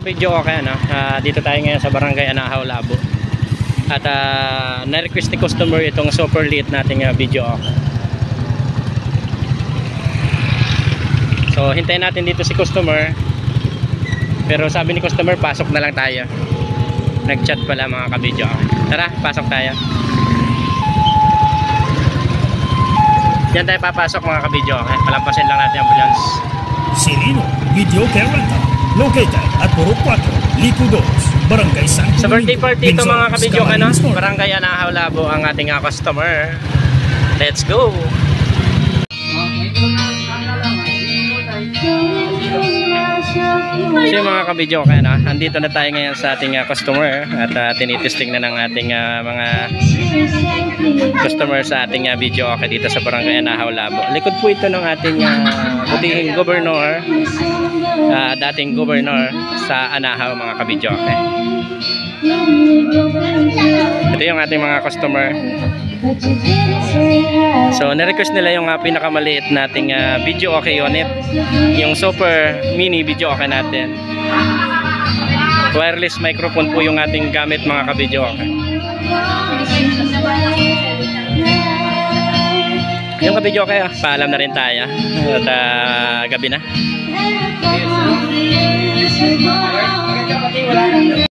Video okay, ano? Dito tayo ngayon sa Barangay Anahaw, Labo. At na-request ni customer itong super liit nating video okay. So hintayin natin dito si customer. Pero sabi ni customer, pasok na lang tayo. Nag-chat pala mga ka-video okay. Tara, pasok tayo. Diyan tayo papasok mga ka-video okay. Palampasin lang natin ang ambulance. Sirino Video Care Rental, located at Puro 4, Lico 2, Barangay San Domingo. Sa birthday party ito mga ka-video ano? Barangay Anahaw, Labo ang ating customer. Let's go! So mga ka-video okay, no? Andito na tayo ngayon sa ating customer at tinitesting na ng ating mga customer sa ating video okay dito sa Barangay Anahaw, Labo. Likod po ito ng ating butihing gobernador, dating gobernador sa Anahaw mga ka-video okay. Ito yung ating mga customer. So na-request nila yung pinakamaliit nating video okay unit, yung super mini video okay natin. Wireless microphone po yung ating gamit mga ka-video okay. Yung ka-video okay, paalam na rin tayo at gabi na.